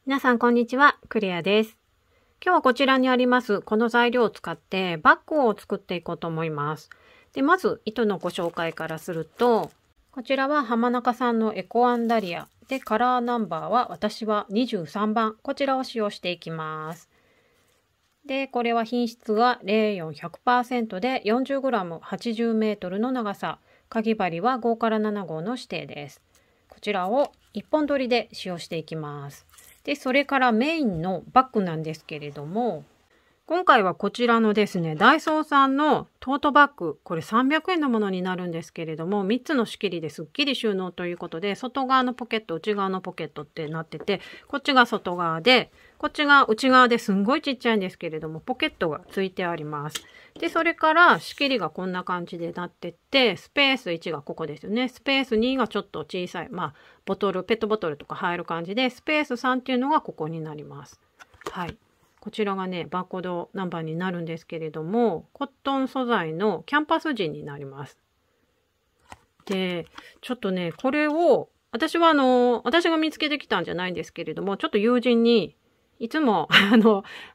皆さんこんにちは、クレアです。今日はこちらにありますこの材料を使ってバッグを作っていこうと思います。で、まず糸のご紹介からすると、こちらは浜中さんのエコアンダリアで、カラーナンバーは私は23番、こちらを使用していきます。で、これは品質が 04-100% で 40g80 メートルの長さ、かぎ針は5から7号の指定です。こちらを1本取りで使用していきます。で、それからメインのバッグなんですけれども、今回はこちらのですね、ダイソーさんのトートバッグ、これ300円のものになるんですけれども、3つの仕切りですっきり収納ということで、外側のポケット、内側のポケットってなってて、こっちが外側で、こっちが内側ですんごいちっちゃいんですけれども、ポケットがついてあります。で、それから仕切りがこんな感じでなってて、スペース1がここですよね。スペース2がちょっと小さい、ボトル、ペットボトルとか入る感じで、スペース3っていうのがここになります。はい。こちらがね、バーコードナンバーになるんですけれども、コットン素材のキャンパス地になります。で、ちょっとね、これを、私が見つけてきたんじゃないんですけれども、ちょっと友人に、いつも、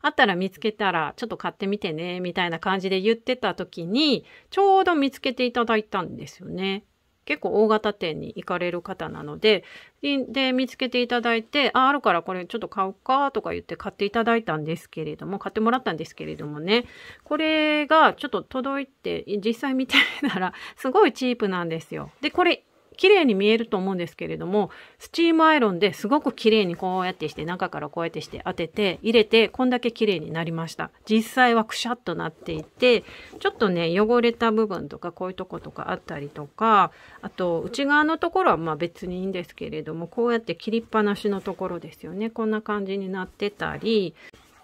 あったら見つけたら、ちょっと買ってみてね、みたいな感じで言ってた時に、ちょうど見つけていただいたんですよね。結構大型店に行かれる方なので、見つけていただいて、あるからこれちょっと買うかとか言って買っていただいたんですけれども、買ってもらったんですけれどもね、これがちょっと届いて、実際見てみたら、すごいチープなんですよ。で、これ、綺麗に見えると思うんですけれども、スチームアイロンですごく綺麗にこうやってして、中からこうやってして当てて、入れて、こんだけ綺麗になりました。実際はくしゃっとなっていて、ちょっとね、汚れた部分とか、こういうとことかあったりとか、あと、内側のところは別にいいんですけれども、こうやって切りっぱなしのところですよね。こんな感じになってたり、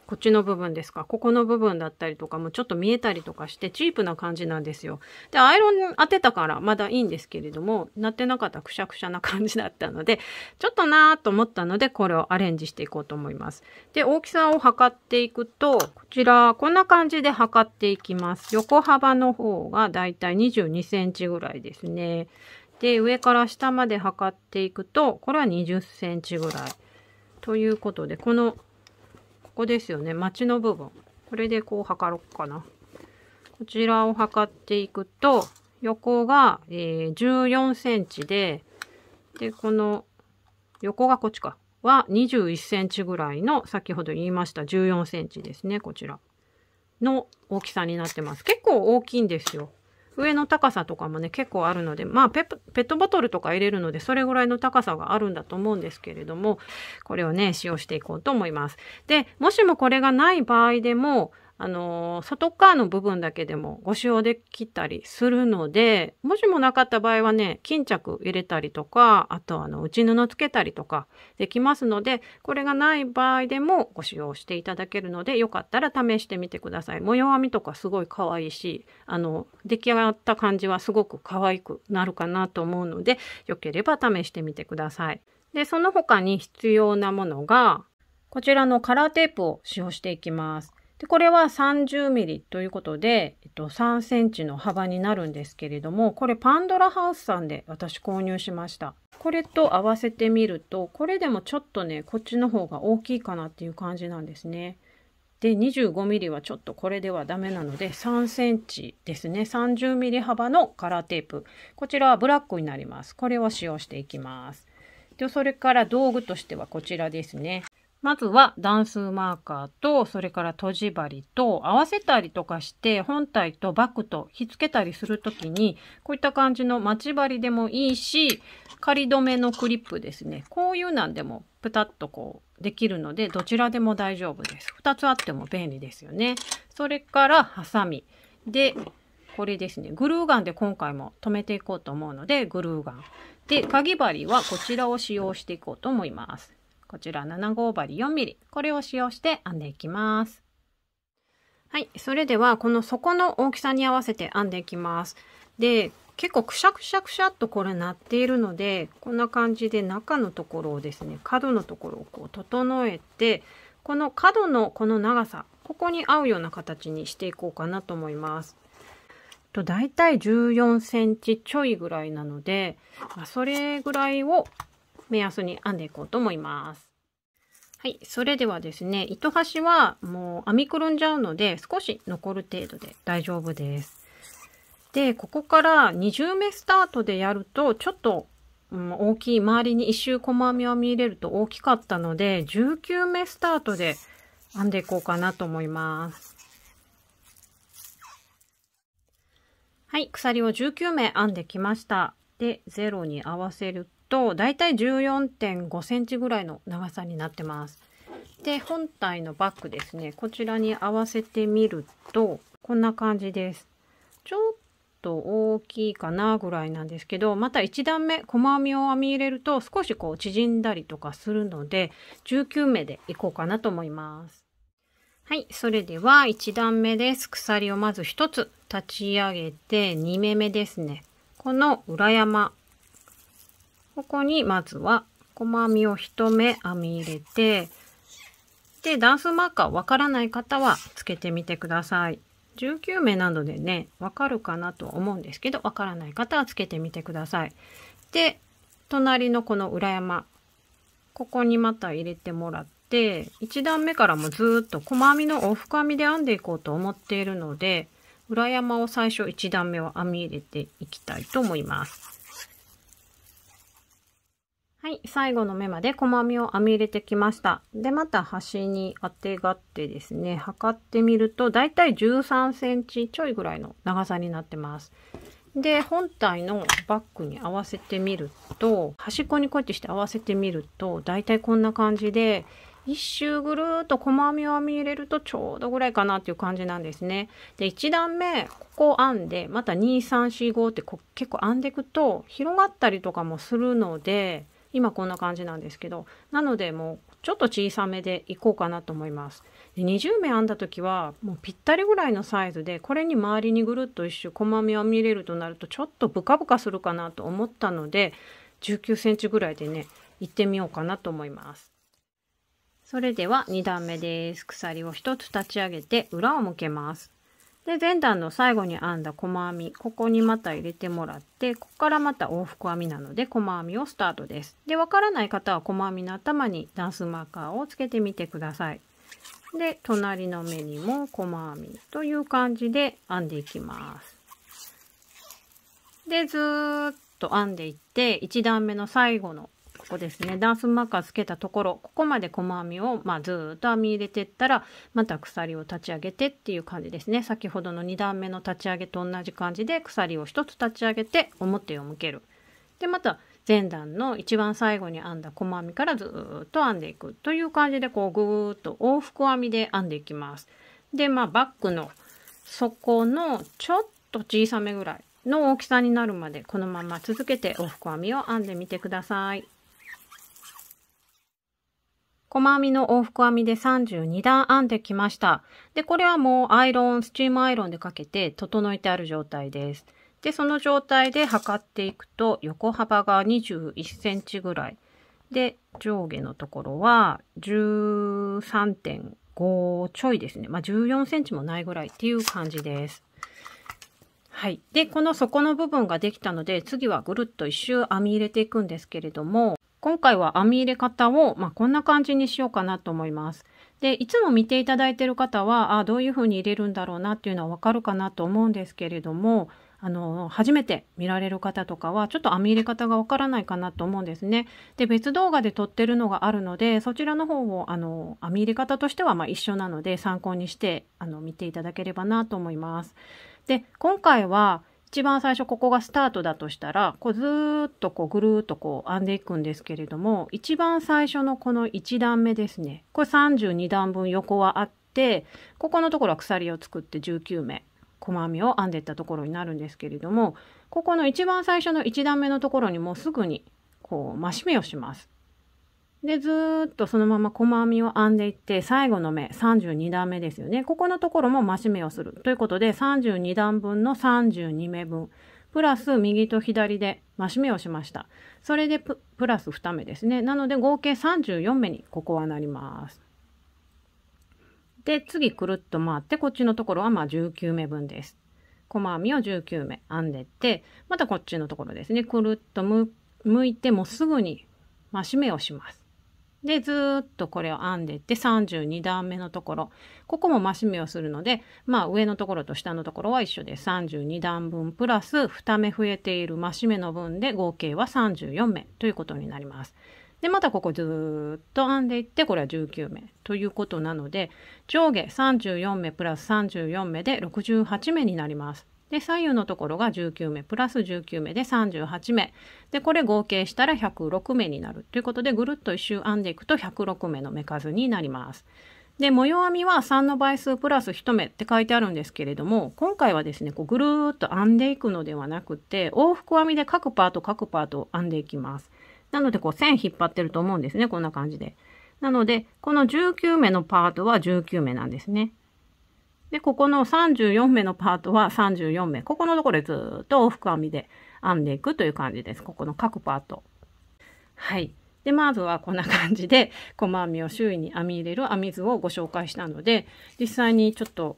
こっちの部分ですか。ここの部分だったりとかもちょっと見えたりとかしてチープな感じなんですよ。で、アイロン当てたからまだいいんですけれども、なってなかったらくしゃくしゃな感じだったので、ちょっとなぁと思ったので、これをアレンジしていこうと思います。で、大きさを測っていくと、こちら、こんな感じで測っていきます。横幅の方がだいたい22センチぐらいですね。で、上から下まで測っていくと、これは20センチぐらい。ということで、ここですよね。町の部分。これでこう測ろうかな。こちらを測っていくと、横が、14センチで、この横がこっちか。は21センチぐらいの、先ほど言いました14センチですね。こちら。の大きさになってます。結構大きいんですよ。上の高さとかもね、結構あるので、ペットボトルとか入れるので、それぐらいの高さがあるんだと思うんですけれども、これをね、使用していこうと思います。で、もしもこれがない場合でも、外側の部分だけでもご使用できたりするので、もしもなかった場合はね、巾着入れたりとか、あと内布つけたりとかできますので、これがない場合でもご使用していただけるので、よかったら試してみてください。模様編みとかすごい可愛いし、出来上がった感じはすごく可愛くなるかなと思うので、よければ試してみてください。で、その他に必要なものが、こちらのカラーテープを使用していきます。で、これは30ミリということで、3センチの幅になるんですけれども、これパンドラハウスさんで私購入しました。これと合わせてみると、これでもちょっとね、こっちの方が大きいかなっていう感じなんですね。で、25ミリはちょっとこれではダメなので、3センチですね。30ミリ幅のカラーテープ。こちらはブラックになります。これを使用していきます。で、それから道具としてはこちらですね。まずは段数マーカーと、それからとじ針と合わせたりとかして本体とバッグとひっつけたりするときに、こういった感じの待ち針でもいいし、仮止めのクリップですね。こういうなんでもプタッとこうできるので、どちらでも大丈夫です。2つあっても便利ですよね。それからハサミ。で、これですね。グルーガンで今回も留めていこうと思うので、グルーガン。で、かぎ針はこちらを使用していこうと思います。こちら7号針 4mm。これを使用して編んでいきます。はい。それでは、この底の大きさに合わせて編んでいきます。で、結構くしゃくしゃくしゃっとこれなっているので、こんな感じで中のところをですね、角のところをこう整えて、この角のこの長さ、ここに合うような形にしていこうかなと思います。だいたい14センチちょいぐらいなので、それぐらいを目安に編んでいこうと思います。はい。それではですね、糸端はもう編みくるんじゃうので、少し残る程度で大丈夫です。で、ここから20目スタートでやると、ちょっと、大きい、周りに一周細編みを編み入れると大きかったので、19目スタートで編んでいこうかなと思います。はい。鎖を19目編んできました。で、0に合わせると、だいたい 14.5 センチぐらいの長さになってます。で、本体のバッグですね。こちらに合わせてみると、こんな感じです。ちょっと大きいかなぐらいなんですけど、また1段目、細編みを編み入れると少しこう縮んだりとかするので、19目でいこうかなと思います。はい。それでは1段目です。鎖をまず1つ立ち上げて、2目目ですね。この裏山。ここにまずは細編みを1目編み入れて、で、段数マーカーわからない方はつけてみてください。19目なのでね、わかるかなと思うんですけど、わからない方はつけてみてください。で、隣のこの裏山。ここにまた入れてもらって、1段目からもずっと細編みの往復編みで編んでいこうと思っているので、裏山を最初1段目は編み入れていきたいと思います。はい、最後の目まで細編みを編み入れてきました。で、また端にあてがってですね、測ってみると、だいたい13センチちょいぐらいの長さになってます。で、本体のバッグに合わせてみると、端っこにこうやってして合わせてみると、だいたいこんな感じで、一周ぐるーっと細編みを編み入れるとちょうどぐらいかなっていう感じなんですね。で、1段目、ここを編んで、また2、3、4、5って結構編んでいくと、広がったりとかもするので、今こんな感じなんですけど、なのでもうちょっと小さめでいこうかなと思います。で、20目編んだ時はもうぴったりぐらいのサイズで、これに周りにぐるっと一周細編みを編み入れるとなるとちょっとブカブカするかなと思ったので、19センチぐらいでね、行ってみようかなと思います。それでは2段目です。鎖を1つ立ち上げて裏を向けます。で、前段の最後に編んだ細編み、ここにまた入れてもらって、ここからまた往復編みなので細編みをスタートです。で、わからない方は細編みの頭に段数マーカーをつけてみてください。で、隣の目にも細編みという感じで編んでいきます。で、ずーっと編んでいって、1段目の最後のここですね、段数マーカーつけたところ、ここまで細編みを、ずーっと編み入れていったら、また鎖を立ち上げてっていう感じですね。先ほどの2段目の立ち上げと同じ感じで、鎖を1つ立ち上げて表を向ける。で、また前段の一番最後に編んだ細編みからずーっと編んでいくという感じで、こうぐーっと往復編みで編んでいきます。で、バッグの底のちょっと小さめぐらいの大きさになるまで、このまま続けて往復編みを編んでみてください。細編みの往復編みで32段編んできました。で、これはもうスチームアイロンでかけて整えてある状態です。で、その状態で測っていくと、横幅が21センチぐらい。で、上下のところは 13.5 ちょいですね。14センチもないぐらいっていう感じです。はい。で、この底の部分ができたので、次はぐるっと一周編み入れていくんですけれども、今回は編み入れ方を、こんな感じにしようかなと思います。で、いつも見ていただいている方は、どういう風に入れるんだろうなっていうのはわかるかなと思うんですけれども、初めて見られる方とかはちょっと編み入れ方がわからないかなと思うんですね。で、別動画で撮ってるのがあるので、そちらの方を編み入れ方としては一緒なので参考にして見ていただければなと思います。で、今回は一番最初ここがスタートだとしたら、ずーっとぐるーっと編んでいくんですけれども、一番最初のこの1段目ですね。これ32段分横はあって、ここのところは鎖を作って19目、細編みを編んでいったところになるんですけれども、ここの一番最初の1段目のところにもうすぐに増し目をします。で、ずーっとそのまま細編みを編んでいって、最後の目、32段目ですよね。ここのところも増し目をする。ということで、32段分の32目分、プラス右と左で増し目をしました。それでプラス2目ですね。なので、合計34目にここはなります。で、次くるっと回って、こっちのところは19目分です。細編みを19目編んでって、またこっちのところですね。くるっと向いて、もうすぐに増し目をします。で、ずーっとこれを編んでいって32段目のところ、ここも増し目をするので、上のところと下のところは一緒で32段分プラス2目増えている増し目の分で合計は34目ということになります。で、またここずーっと編んでいって、これは19目ということなので、上下34目プラス34目で68目になります。で、左右のところが19目プラス19目で38目。で、これ合計したら106目になるということで、ぐるっと一周編んでいくと106目の目数になります。で、模様編みは3の倍数プラス1目って書いてあるんですけれども、今回はですね、ぐるーっと編んでいくのではなくて、往復編みで各パート編んでいきます。なので、線引っ張ってると思うんですね、こんな感じで。なので、この19目のパートは19目なんですね。で、ここの34目のパートは34目。ここのところでずーっと往復編みで編んでいくという感じです。ここの各パート。はい。で、まずはこんな感じで、細編みを周囲に編み入れる編み図をご紹介したので、実際にちょっと、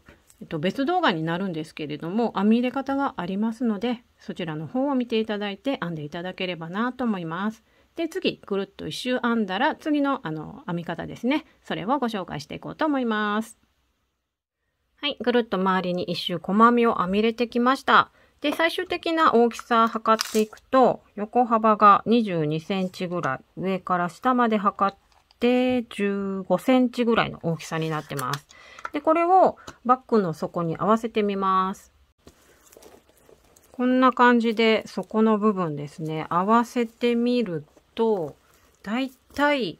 別動画になるんですけれども、編み入れ方がありますので、そちらの方を見ていただいて編んでいただければなと思います。で、次、ぐるっと一周編んだら、次の編み方ですね。それをご紹介していこうと思います。はい、ぐるっと周りに一周細編みを編み入れてきました。で、最終的な大きさ測っていくと、横幅が22センチぐらい、上から下まで測って15センチぐらいの大きさになってます。で、これをバッグの底に合わせてみます。こんな感じで底の部分ですね、合わせてみると、だいたい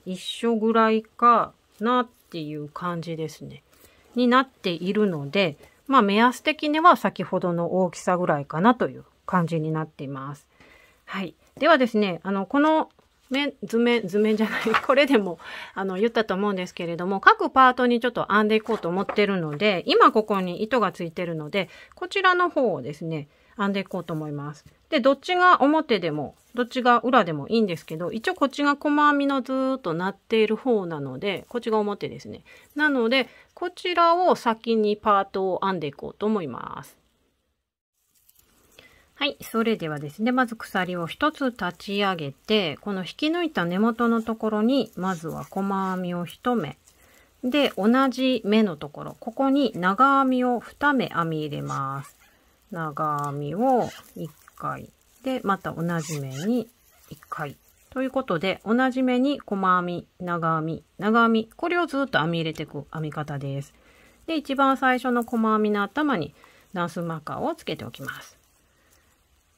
一緒ぐらいかなっていう感じですね。になっているので、目安的には先ほどの大きさぐらいかなという感じになっています。はい。ではですね、この図面じゃない、これでも言ったと思うんですけれども、各パートにちょっと編んでいこうと思ってるので、今ここに糸がついてるので、こちらの方をですね、編んでいこうと思います。で、どっちが表でも、どっちが裏でもいいんですけど、一応こっちが細編みのずーっとなっている方なので、こっちが表ですね。なので、こちらを先にパートを編んでいこうと思います。はい、それではですね、まず鎖を一つ立ち上げて、この引き抜いた根元のところに、まずは細編みを1目。で、同じ目のところ、ここに長編みを2目編み入れます。長編みを1回。で、また同じ目に1回。ということで、同じ目に細編み、長編み、長編み。これをずっと編み入れていく編み方です。で、一番最初の細編みの頭に段数マーカーをつけておきます。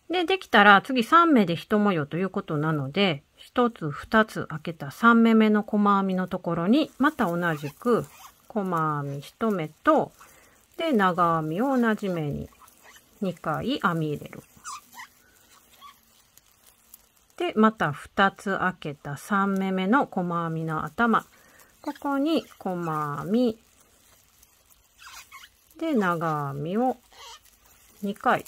で、できたら次3目で1模様ということなので、1つ2つ開けた3目目の細編みのところに、また同じく細編み1目と、で、長編みを同じ目に2回編み入れる。で、また2つ開けた3目目の細編みの頭。ここに細編み、で、長編みを2回。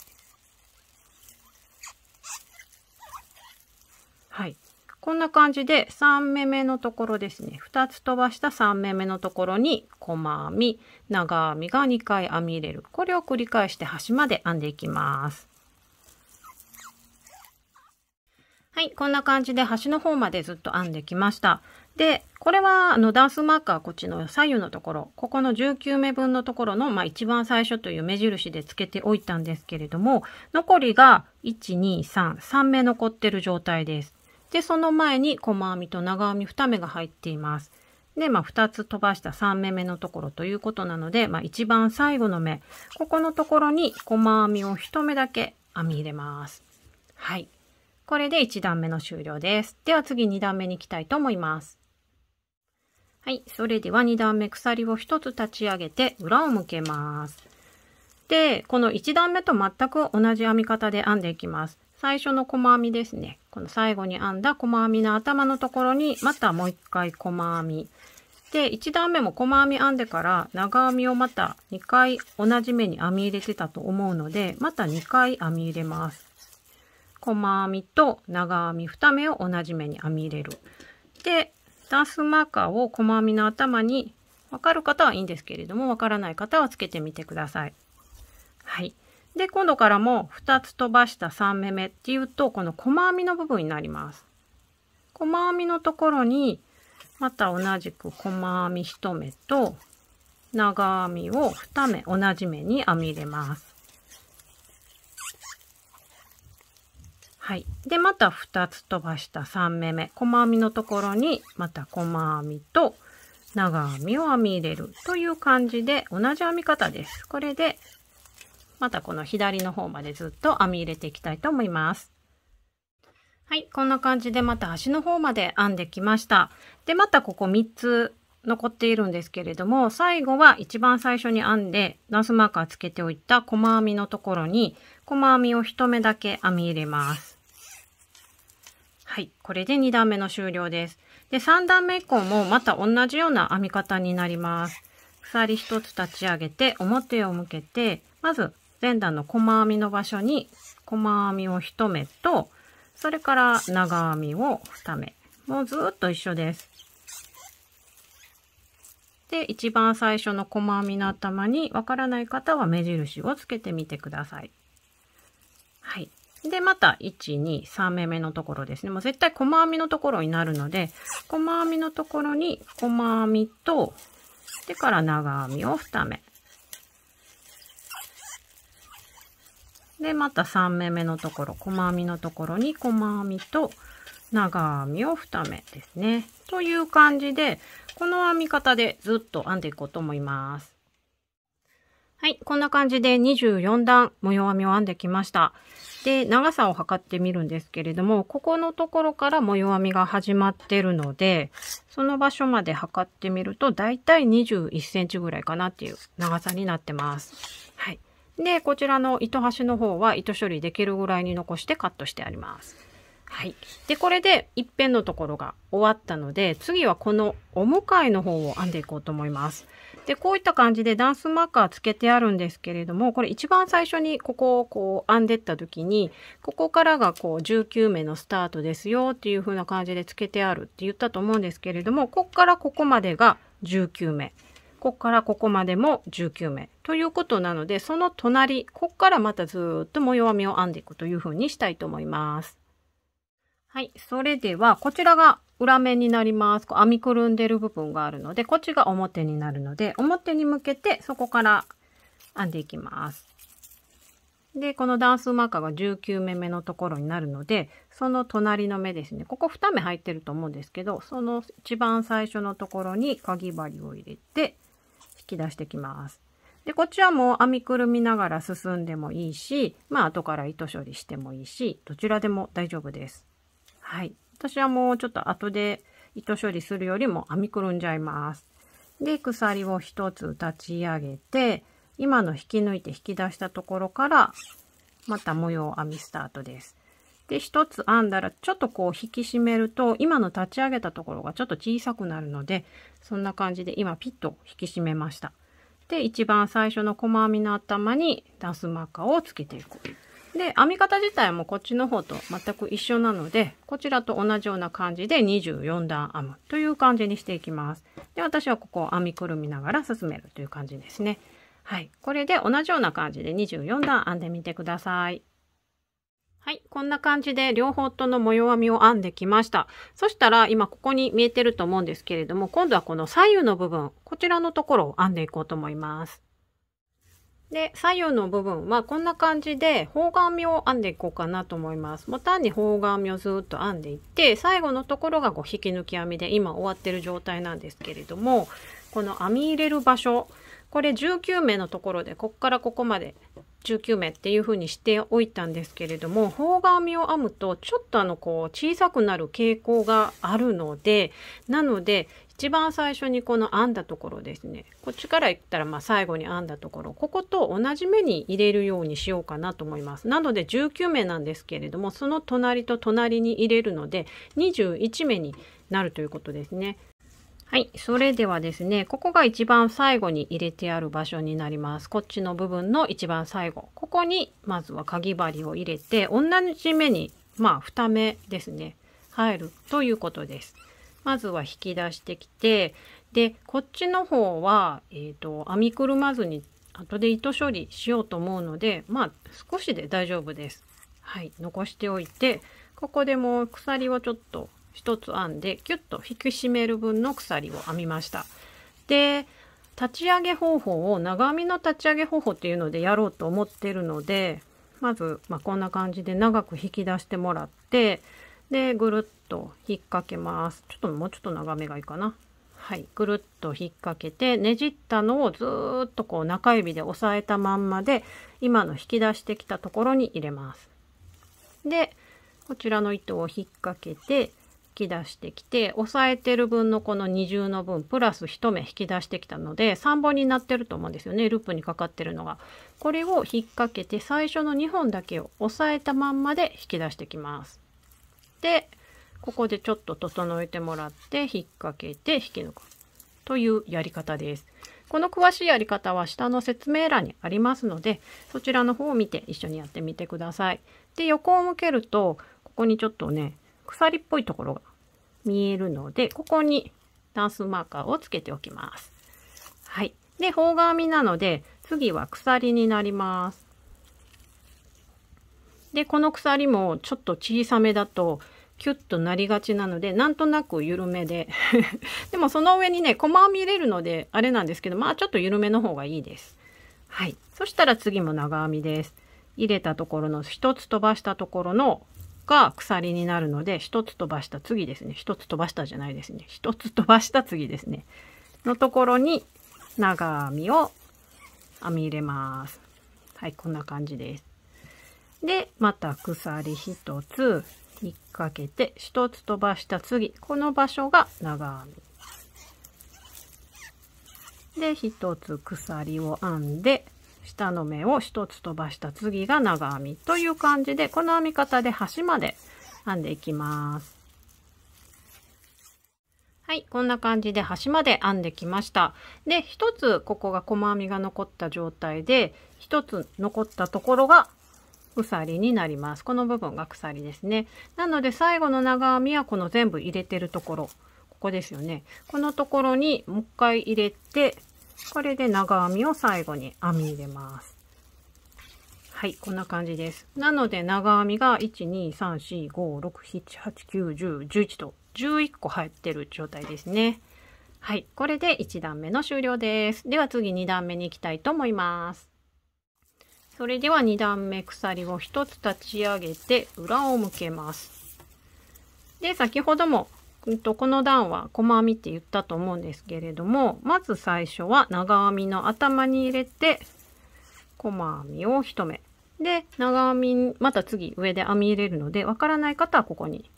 はい。こんな感じで3目目のところですね。2つ飛ばした3目目のところに細編み、長編みが2回編み入れる。これを繰り返して端まで編んでいきます。はい。こんな感じで端の方までずっと編んできました。で、これはダンスマーカーこっちの左右のところ、ここの19目分のところの、一番最初という目印でつけておいたんですけれども、残りが1、2、3、3目残ってる状態です。で、その前に細編みと長編み2目が入っています。で、2つ飛ばした3目目のところということなので、一番最後の目、ここのところに細編みを1目だけ編み入れます。はい。これで1段目の終了です。では次2段目に行きたいと思います。はい。それでは2段目鎖を1つ立ち上げて裏を向けます。で、この1段目と全く同じ編み方で編んでいきます。最初の細編みですね。この最後に編んだ細編みの頭のところにまたもう1回細編み。で、1段目も細編み編んでから長編みをまた2回同じ目に編み入れてたと思うので、また2回編み入れます。細編みと長編み2目を同じ目に編み入れる。で、ダンスマーカーを細編みの頭に、わかる方はいいんですけれども、わからない方はつけてみてください。はい。で、今度からも2つ飛ばした3目目っていうと、この細編みの部分になります。細編みのところに、また同じく細編み1目と長編みを2目同じ目に編み入れます。はい。で、また2つ飛ばした3目目。細編みのところに、また細編みと長編みを編み入れるという感じで、同じ編み方です。これで、またこの左の方までずっと編み入れていきたいと思います。はい。こんな感じでまた端の方まで編んできました。で、またここ3つ残っているんですけれども、最後は一番最初に編んで、ダンスマーカーつけておいた細編みのところに、細編みを1目だけ編み入れます。はい。これで2段目の終了です。で、3段目以降もまた同じような編み方になります。鎖1つ立ち上げて、表を向けて、まず前段の細編みの場所に、細編みを1目と、それから長編みを2目。もうずっと一緒です。で、一番最初の細編みの頭に、わからない方は目印をつけてみてください。はい。で、また、1、2、3目目のところですね。もう絶対細編みのところになるので、細編みのところに細編みと、でから長編みを2目。で、また3目目のところ、細編みのところに細編みと長編みを2目ですね。という感じで、この編み方でずっと編んでいこうと思います。はい、こんな感じで24段模様編みを編んできました。で、長さを測ってみるんですけれども、ここのところから模様編みが始まってるので、その場所まで測ってみると、だいたい21センチぐらいかなっていう長さになってます。はい。で、こちらの糸端の方は糸処理できるぐらいに残してカットしてあります。はい。で、これで一辺のところが終わったので、次はこのお向かいの方を編んでいこうと思います。で、こういった感じでダンスマーカーつけてあるんですけれども、これ一番最初にここをこう編んでった時に、ここからがこう19目のスタートですよっていう風な感じでつけてあるって言ったと思うんですけれども、ここからここまでが19目。ここからここまでも19目ということなので、その隣、ここからまたずっと模様編みを編んでいくという風にしたいと思います。はい。それでは、こちらが裏面になります。編みくるんでる部分があるので、こっちが表になるので、表に向けてそこから編んでいきます。で、このダンスマーカーが19目目のところになるので、その隣の目ですね。ここ2目入ってると思うんですけど、その一番最初のところにかぎ針を入れて引き出してきます。で、こっちはもう編みくるみながら進んでもいいし、後から糸処理してもいいし、どちらでも大丈夫です。はい。私はもうちょっと後で糸処理するよりも編みくるんじゃいます。で、鎖を1つ立ち上げて、今の引き抜いて引き出したところから、また模様編みスタートです。で、1つ編んだら、ちょっとこう引き締めると、今の立ち上げたところがちょっと小さくなるので、そんな感じで今ピッと引き締めました。で、一番最初の細編みの頭にダンスマーカーをつけていく。で、編み方自体もこっちの方と全く一緒なので、こちらと同じような感じで24段編むという感じにしていきます。で、私はここを編みくるみながら進めるという感じですね。はい。これで同じような感じで24段編んでみてください。はい、こんな感じで両方との模様編みを編んできました。そしたら今ここに見えてると思うんですけれども、今度はこの左右の部分、こちらのところを編んでいこうと思います。で、左右の部分はこんな感じで方眼編みを編んでいこうかなと思います。もう単に方眼編みをずっと編んでいって、最後のところが引き抜き編みで今終わってる状態なんですけれども、この編み入れる場所、これ19目のところでこっからここまで19目っていう風にしておいたんですけれども、方眼編みを編むとちょっと小さくなる傾向があるので、なので一番最初にこの編んだところですね、こっちから言ったら最後に編んだところ、ここと同じ目に入れるようにしようかなと思います。なので19目なんですけれども、その隣と隣に入れるので21目になるということですね。はい、それではですね、ここが一番最後に入れてある場所になります。こっちの部分の一番最後、ここにまずはかぎ針を入れて、同じ目に2目ですね、入るということです。まずは引き出してきて、でこっちの方は、編みくるまずに後で糸処理しようと思うので、少しで大丈夫です。はい、残しておいて、ここでもう鎖をちょっと一つ編んでキュッと引き締める分の鎖を編みました。で、立ち上げ方法を長編みの立ち上げ方法っていうのでやろうと思ってるので、まず、こんな感じで長く引き出してもらって、でぐるっと引っ掛けます。もうちょっと長めがいいかな。はい、ぐるっと引っ掛けて、ねじったのをずーっとこう中指で押さえたまんまで今の引き出してきたところに入れます。でこちらの糸を引っ掛けて引き出してきて、押さえてる分のこの二重の分プラス1目引き出してきたので3本になってると思うんですよね、ループにかかってるのが。これを引っ掛けて最初の2本だけを押さえたまんまで引き出してきます。でここでちょっと整えてもらって引っ掛けて引き抜くというやり方です。この詳しいやり方は下の説明欄にありますので、そちらの方を見て一緒にやってみてください。で横を向けるとここにちょっとね鎖っぽいところが見えるので、ここにダンスマーカーをつけておきます。はい。で方眼編みなので次は鎖になります。でこの鎖もちょっと小さめだとキュッとなりがちなので、なんとなく緩めででもその上にね細編み入れるのであれなんですけど、ちょっと緩めの方がいいです。はい。そしたら次も長編みです。入れたところの一つ飛ばしたところのが鎖になるので、一つ飛ばした次ですね、一つ飛ばしたじゃないですね、一つ飛ばした次ですねのところに長編みを編み入れます。はい、こんな感じです。でまた鎖一つ引っ掛けて一つ飛ばした次、この場所が長編みで一つ鎖を編んで下の目を一つ飛ばした次が長編みという感じで、この編み方で端まで編んでいきます。はい、こんな感じで端まで編んできました。で一つここが細編みが残った状態で、一つ残ったところが鎖になります。この部分が鎖ですね。なので最後の長編みはこの全部入れてるところ、ここですよね。このところにもう一回入れて、これで長編みを最後に編み入れます。はい、こんな感じです。なので長編みが1、2、3、4、5、6、7、8、9、10、11と11個入ってる状態ですね。はい、これで1段目の終了です。では次2段目に行きたいと思います。それでは2段目鎖を1つ立ち上げて裏を向けます。で先ほどもこの段は細編みって言ったと思うんですけれども、まず最初は長編みの頭に入れて細編みを1目で、長編みまた次上で編み入れるので、わからない方はここに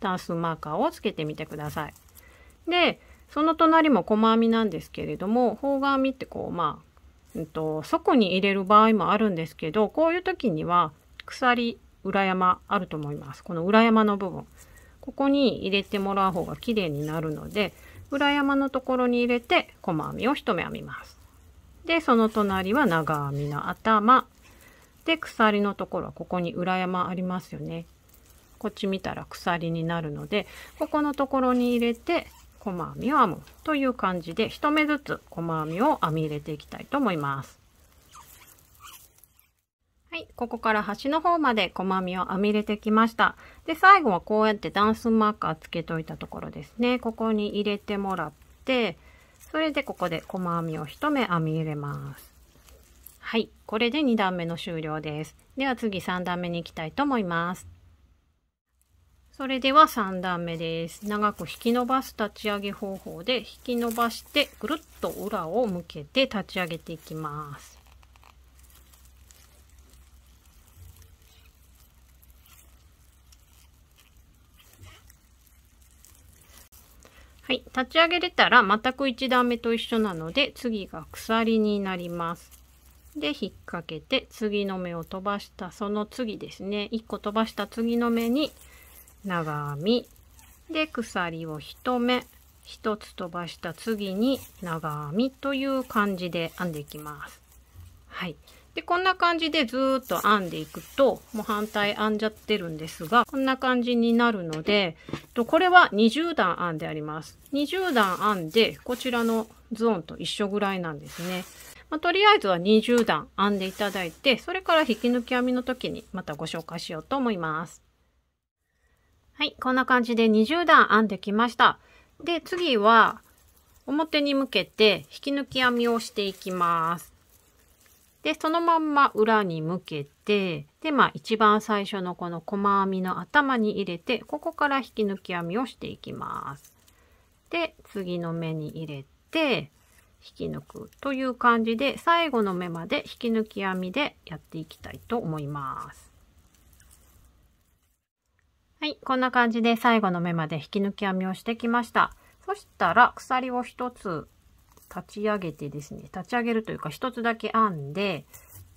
ダンスマーカーをつけてみてください。でその隣も細編みなんですけれども、方眼編みってこう底に入れる場合もあるんですけど、こういう時には鎖裏山あると思います。この裏山の部分、ここに入れてもらう方が綺麗になるので、裏山のところに入れて細編みを1目編みます。でその隣は長編みの頭で、鎖のところはここに裏山ありますよね。こっち見たら鎖になるので、ここのところに入れて細編みを編むという感じで、1目ずつ細編みを編み入れていきたいと思います。はい、ここから端の方まで細編みを編み入れてきました。で、最後はこうやってダンスマーカーつけといたところですね。ここに入れてもらって、それでここで細編みを1目編み入れます。はい、これで2段目の終了です。では次3段目に行きたいと思います。それでは3段目です。長く引き伸ばす立ち上げ方法で引き伸ばしてぐるっと裏を向けて立ち上げていきます。はい、立ち上げれたら全く1段目と一緒なので次が鎖になります。で、引っ掛けて次の目を飛ばしたその次ですね。1個飛ばした次の目に長編みで鎖を1目1つ飛ばした次に長編みという感じで編んでいきます。はい。で、こんな感じでずーっと編んでいくと、もう反対編んじゃってるんですが、こんな感じになるので、これは20段編んであります。20段編んで、こちらのゾーンと一緒ぐらいなんですね。とりあえずは20段編んでいただいて、それから引き抜き編みの時にまたご紹介しようと思います。はい、こんな感じで20段編んできました。で、次は表に向けて引き抜き編みをしていきます。で、そのまんま裏に向けて、で、一番最初のこの細編みの頭に入れて、ここから引き抜き編みをしていきます。で、次の目に入れて、引き抜くという感じで、最後の目まで引き抜き編みでやっていきたいと思います。はい、こんな感じで最後の目まで引き抜き編みをしてきました。そしたら鎖を1つ立ち上げてですね、立ち上げるというか1つだけ編んで、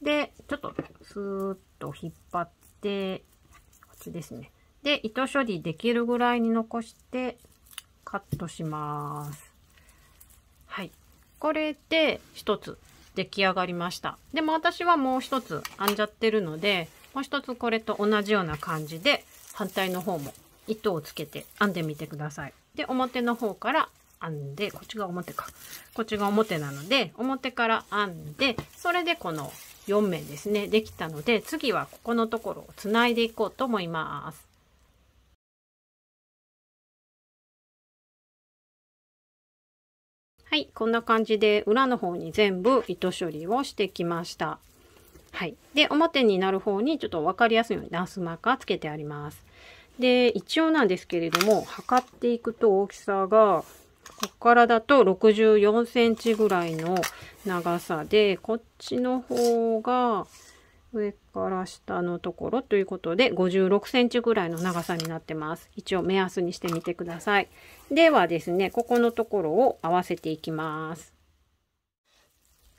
で、ちょっとスーッと引っ張って、こっちですね。で、糸処理できるぐらいに残してカットします。はい。これで1つ出来上がりました。でも私はもう1つ編んじゃってるので、もう1つこれと同じような感じで、反対の方も糸をつけて編んでみてください。で、表の方から編んで、こっちが表か。こっちが表なので、表から編んで、それでこの4面ですね、できたので、次はここのところをつないでいこうと思います。はい、こんな感じで裏の方に全部糸処理をしてきました。はい。で、表になる方にちょっと分かりやすいようにダンスマーカーつけてあります。で、一応なんですけれども、測っていくと大きさが、ここからだと64センチぐらいの長さで、こっちの方が上から下のところということで56センチぐらいの長さになってます。一応目安にしてみてください。ではですね、ここのところを合わせていきます。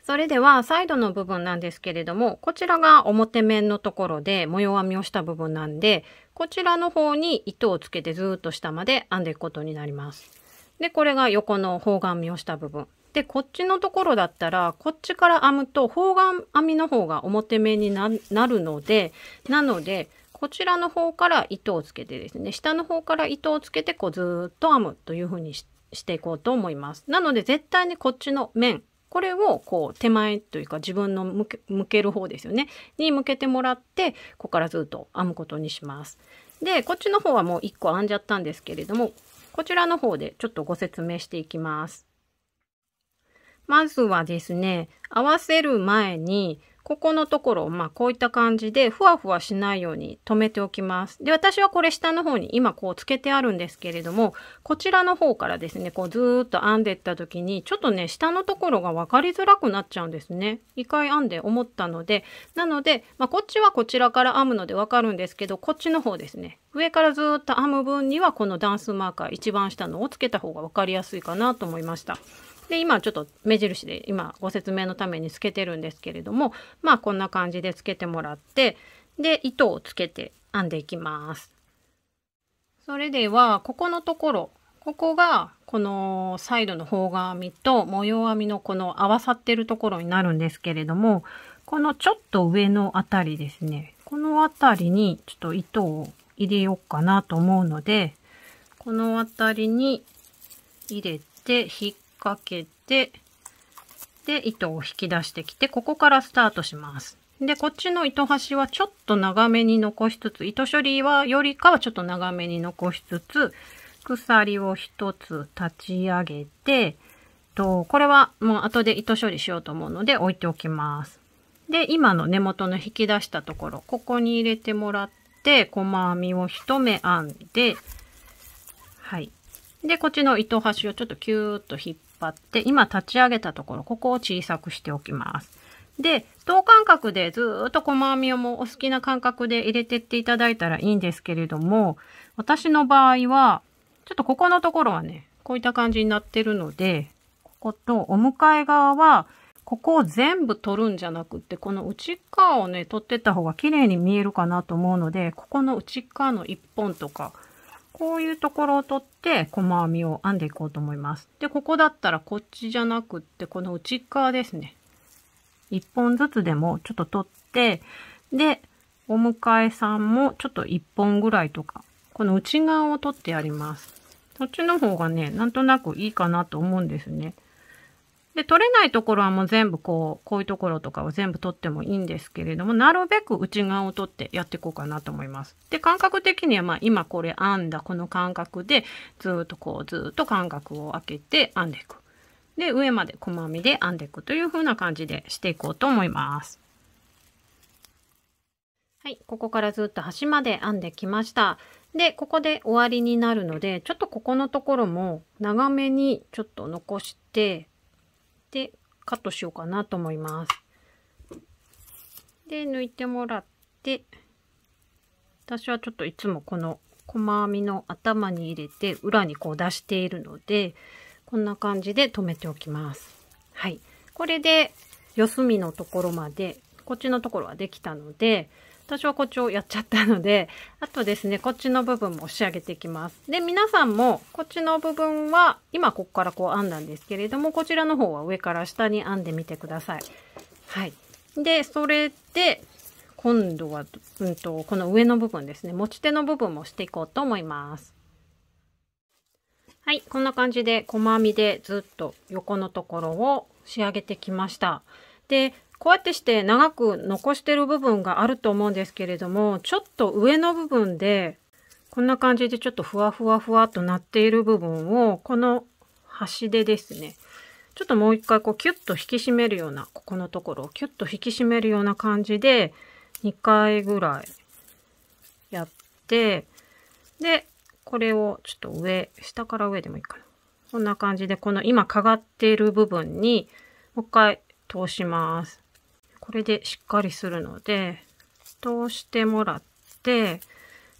それではサイドの部分なんですけれども、こちらが表面のところで模様編みをした部分なんで、こちらの方に糸をつけてずーっと下まで編んでいくことになります。で、これが横の方眼編みをした部分。で、こっちのところだったら、こっちから編むと方眼編みの方が表面になるので、こちらの方から糸をつけてですね、下の方から糸をつけてこうずーっと編むという風にしていこうと思います。なので絶対にこっちの面、これをこう手前というか自分の向ける方ですよね。に向けてもらって、ここからずっと編むことにします。で、こっちの方はもう1個編んじゃったんですけれども、こちらの方でちょっとご説明していきます。まずはですね、合わせる前に、ここのところをこういった感じでふわふわしないように留めておきます。で、私はこれ下の方に今こうつけてあるんですけれども、こちらの方からですね、こうずーっと編んでいった時に、ちょっとね、下のところが分かりづらくなっちゃうんですね。一回編んで思ったので、なので、こっちはこちらから編むので分かるんですけど、こっちの方ですね、上からずーっと編む分にはこのダンスマーカー一番下のをつけた方が分かりやすいかなと思いました。で、今ちょっと目印で今ご説明のためにつけてるんですけれども、こんな感じでつけてもらって、で、糸をつけて編んでいきます。それでは、ここのところ、ここがこのサイドの方眼編みと模様編みのこの合わさってるところになるんですけれども、このちょっと上のあたりですね、このあたりにちょっと糸を入れようかなと思うので、このあたりに入れて引っ掛けて、で、糸を引き出してきて、ここからスタートします。で、こっちの糸端はちょっと長めに残しつつ、糸処理はよりかはちょっと長めに残しつつ、鎖を一つ立ち上げて、これはもう後で糸処理しようと思うので置いておきます。で、今の根元の引き出したところ、ここに入れてもらって、細編みを一目編んで、はい。で、こっちの糸端をちょっとキューッと引っ張って、今立ち上げたところ、ここを小さくしておきます。で、等間隔でずーっと細編みをもうお好きな間隔で入れてっていただいたらいいんですけれども、私の場合は、ちょっとここのところはね、こういった感じになってるので、こことお向かい側は、ここを全部取るんじゃなくって、この内側をね、取ってった方が綺麗に見えるかなと思うので、ここの内側の1本とか、こういうところを取って細編みを編んでいこうと思います。で、ここだったらこっちじゃなくって、この内側ですね。1本ずつでもちょっと取って、で、お迎えさんもちょっと1本ぐらいとか、この内側を取ってやります。そっちの方がね、なんとなくいいかなと思うんですね。で、取れないところはもう全部こういうところとかを全部取ってもいいんですけれども、なるべく内側を取ってやっていこうかなと思います。で、感覚的にはまあ今これ編んだこの感覚で、ずーっと間隔を空けて編んでいく。で、上まで細編みで編んでいくという風な感じでしていこうと思います。はい、ここからずっと端まで編んできました。で、ここで終わりになるので、ちょっとここのところも長めにちょっと残して、で、カットしようかなと思います。で、抜いてもらって、私はちょっといつもこの細編みの頭に入れて裏にこう出しているので、こんな感じで留めておきます。はい。これで四隅のところまで、こっちのところはできたので、私はこっちをやっちゃったので、あとですね、こっちの部分も仕上げていきます。で、皆さんもこっちの部分は、今ここからこう編んだんですけれども、こちらの方は上から下に編んでみてください。はい。で、それで、今度は、この上の部分ですね、持ち手の部分もしていこうと思います。はい、こんな感じで細編みでずっと横のところを仕上げてきました。で、こうやってして長く残してる部分があると思うんですけれども、ちょっと上の部分でこんな感じでちょっとふわふわふわっとなっている部分をこの端でですね、ちょっともう一回こうキュッと引き締めるような、ここのところをキュッと引き締めるような感じで2回ぐらいやって、で、これをちょっと下から上でもいいかな。こんな感じで、この今かがっている部分にもう一回通します。これでしっかりするので、通してもらって、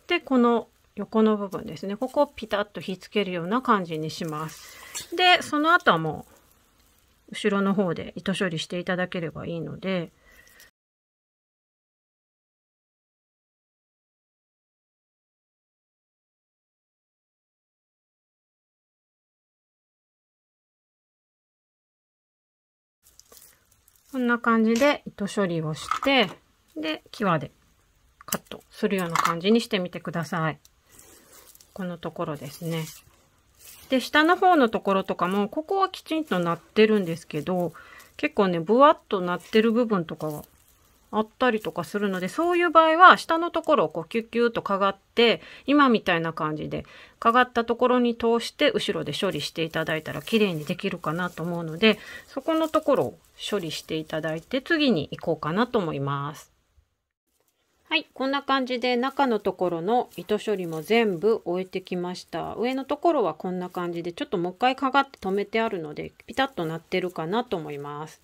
で、この横の部分ですね。ここをピタッと引っ付けるような感じにします。で、その後はもう、後ろの方で糸処理していただければいいので、こんな感じで糸処理をして、で、際でカットするような感じにしてみてください。このところですね。で、下の方のところとかも、ここはきちんとなってるんですけど、結構ね、ぶわっとなってる部分とかはあったりとかするので、そういう場合は下のところをこうキュッキュッとかがって、今みたいな感じでかがったところに通して後ろで処理していただいたら綺麗にできるかなと思うので、そこのところを処理していただいて次に行こうかなと思います。はい、こんな感じで中のところの糸処理も全部終えてきました。上のところはこんな感じでちょっともう一回かがって留めてあるのでピタッとなってるかなと思います。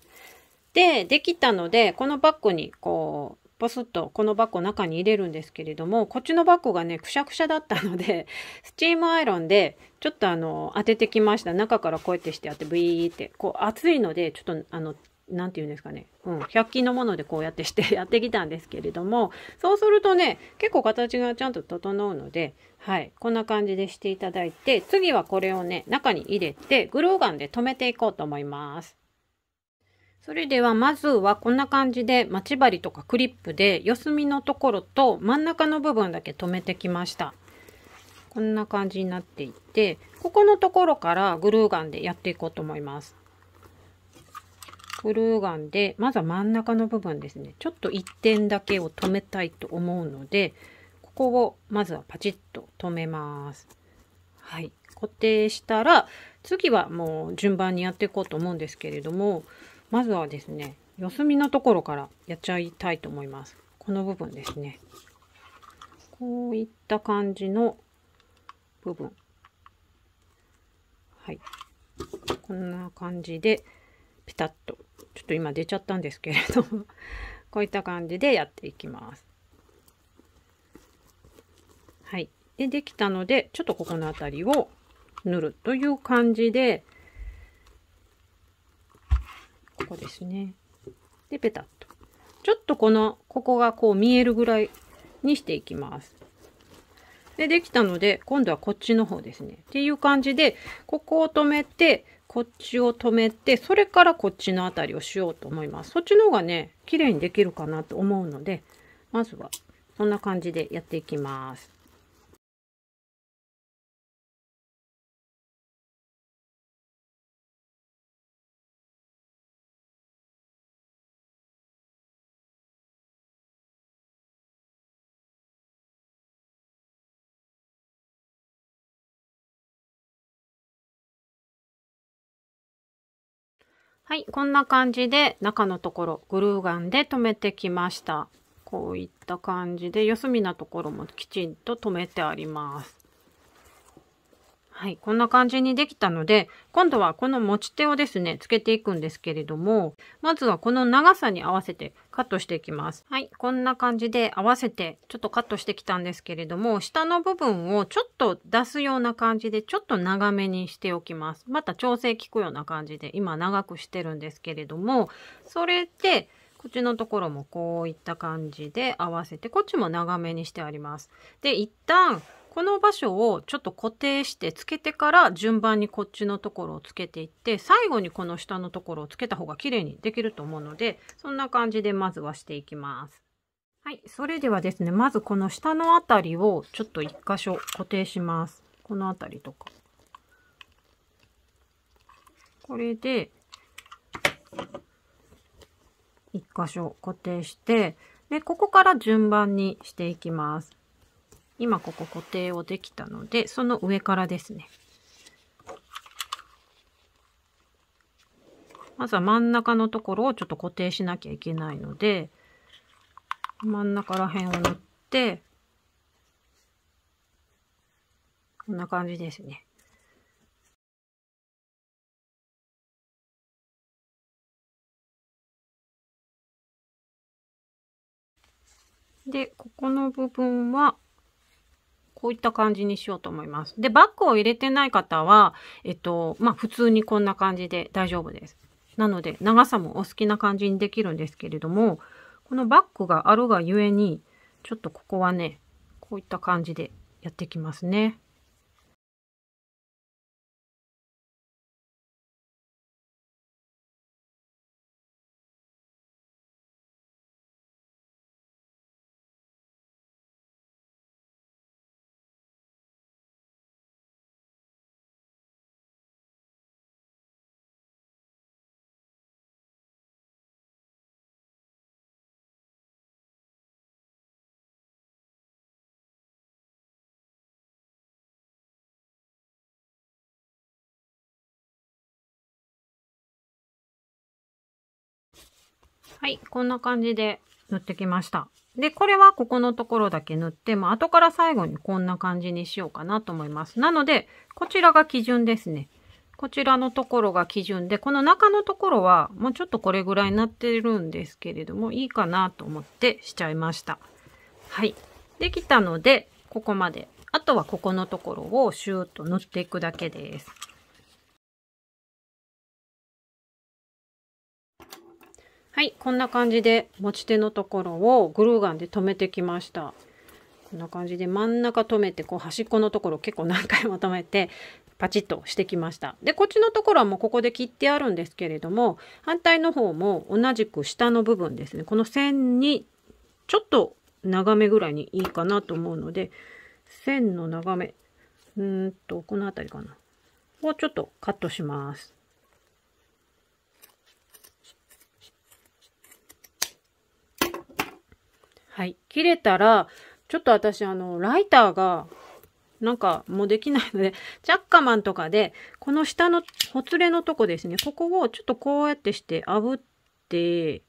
で、できたのでこのバッグにこうポスッとこのバッグを中に入れるんですけれども、こっちのバッグがねくしゃくしゃだったのでスチームアイロンでちょっと当ててきました。中からこうやってしてやってブイーってこう熱いのでちょっとなんていうんですかね。100均のものでこうやってしてやってきたんですけれども、そうするとね、結構形がちゃんと整うので、はい、こんな感じでしていただいて、次はこれをね、中に入れて、グルーガンで留めていこうと思います。それではまずはこんな感じで待ち針とかクリップで四隅のところと真ん中の部分だけ留めてきました。こんな感じになっていて、ここのところからグルーガンでやっていこうと思います。グルーガンで、まずは真ん中の部分ですね。ちょっと1点だけを留めたいと思うので、ここをまずはパチッと留めます。はい。固定したら、次はもう順番にやっていこうと思うんですけれども、まずはですね、四隅のところからやっちゃいたいと思います。この部分ですね。こういった感じの部分。はい。こんな感じで、ピタッと。ちょっと今出ちゃったんですけれども、こういった感じでやっていきます。はい。で、できたので、ちょっとここの辺りを塗るという感じで、ここですね。で、ペタッと。ちょっとここがこう見えるぐらいにしていきます。で、できたので、今度はこっちの方ですね。っていう感じで、ここを止めて、こっちを止めて、それからこっちのあたりをしようと思います。そっちの方がね、綺麗にできるかなと思うので、まずはそんな感じでやっていきます。はい、こんな感じで中のところグルーガンで留めてきました。こういった感じで四隅なところもきちんと留めてあります。はい、こんな感じにできたので、今度はこの持ち手をですね、つけていくんですけれども、まずはこの長さに合わせてカットしていきます。はい、こんな感じで合わせてちょっとカットしてきたんですけれども、下の部分をちょっと出すような感じでちょっと長めにしておきます。また調整効くような感じで今長くしてるんですけれども、それでこっちのところもこういった感じで合わせて、こっちも長めにしてあります。で、一旦この場所をちょっと固定してつけてから順番にこっちのところをつけていって、最後にこの下のところをつけた方が綺麗にできると思うので、そんな感じでまずはしていきます。はい、それではですね、まずこの下のあたりをちょっと一箇所固定します。このあたりとか。これで一箇所固定して、で、ここから順番にしていきます。今ここ固定をできたので、その上からですね。まずは真ん中のところをちょっと固定しなきゃいけないので、真ん中ら辺を塗って、こんな感じですね。で、ここの部分は、こういった感じにしようと思います。で、バッグを入れてない方は、普通にこんな感じで大丈夫です。なので、長さもお好きな感じにできるんですけれども、このバッグがあるがゆえに、ちょっとここはね、こういった感じでやっていきますね。はい、こんな感じで塗ってきました。で、これはここのところだけ塗って、後から最後にこんな感じにしようかなと思います。なので、こちらが基準ですね。こちらのところが基準で、この中のところはもうちょっとこれぐらいになってるんですけれども、いいかなと思ってしちゃいました。はい。できたので、ここまで。あとはここのところをシューッと塗っていくだけです。はい、こんな感じで持ち手のところをグルーガンで留めてきました。こんな感じで真ん中留めて、こう端っこのところ結構何回も留めて、パチッとしてきました。で、こっちのところはもうここで切ってあるんですけれども、反対の方も同じく下の部分ですね。この線にちょっと長めぐらいにいいかなと思うので、線の長め、この辺りかな。をちょっとカットします。はい。切れたら、ちょっと私、ライターが、なんかもうできないので、ジャッカマンとかで、この下のほつれのとこですね。ここをちょっとこうやってして炙って、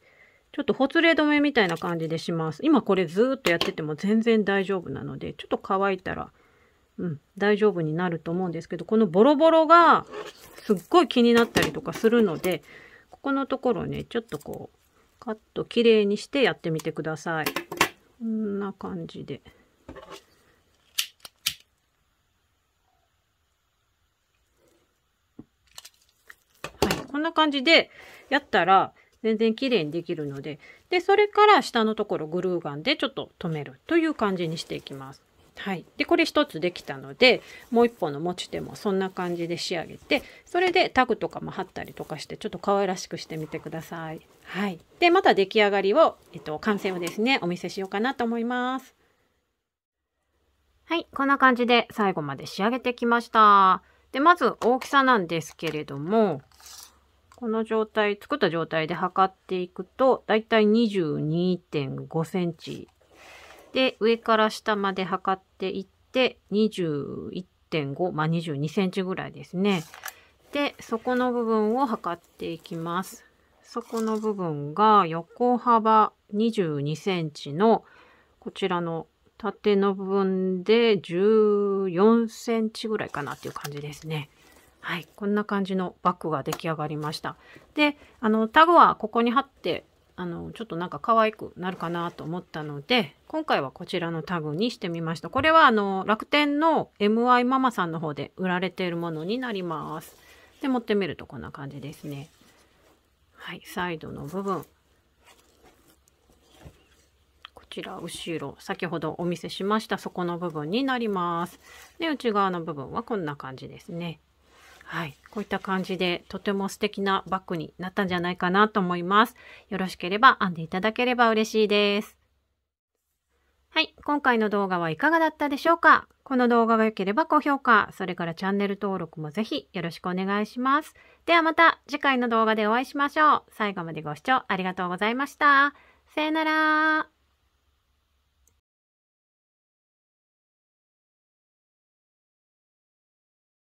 ちょっとほつれ止めみたいな感じでします。今これずーっとやってても全然大丈夫なので、ちょっと乾いたら、大丈夫になると思うんですけど、このボロボロがすっごい気になったりとかするので、ここのところね、ちょっとこう、カットきれいにしてやってみてください。こんな感じで。はい、こんな感じでやったら全然綺麗にできるので、それから下のところグルーガンでちょっと留めるという感じにしていきます。はい。で、これ一つできたので、もう一本の持ち手もそんな感じで仕上げて、それでタグとかも貼ったりとかして、ちょっと可愛らしくしてみてください。はい。で、また出来上がりを、完成をですね、お見せしようかなと思います。はい。こんな感じで最後まで仕上げてきました。で、まず大きさなんですけれども、この状態、作った状態で測っていくと、だいたい 22.5 センチ。で、上から下まで測っていって、21.5、22センチぐらいですね。で、底の部分を測っていきます。底の部分が横幅22センチの、こちらの縦の部分で14センチぐらいかなっていう感じですね。はい。こんな感じのバッグが出来上がりました。で、タグはここに貼って、ちょっとなんか可愛くなるかなと思ったので、今回はこちらのタグにしてみました。これは楽天の MI ママさんの方で売られているものになります。で、持ってみるとこんな感じですね。はい。サイドの部分。こちら、後ろ。先ほどお見せしました底の部分になります。で、内側の部分はこんな感じですね。はい。こういった感じでとても素敵なバッグになったんじゃないかなと思います。よろしければ編んでいただければ嬉しいです。はい。今回の動画はいかがだったでしょうか？この動画が良ければ高評価、それからチャンネル登録もぜひよろしくお願いします。ではまた次回の動画でお会いしましょう。最後までご視聴ありがとうございました。さよなら。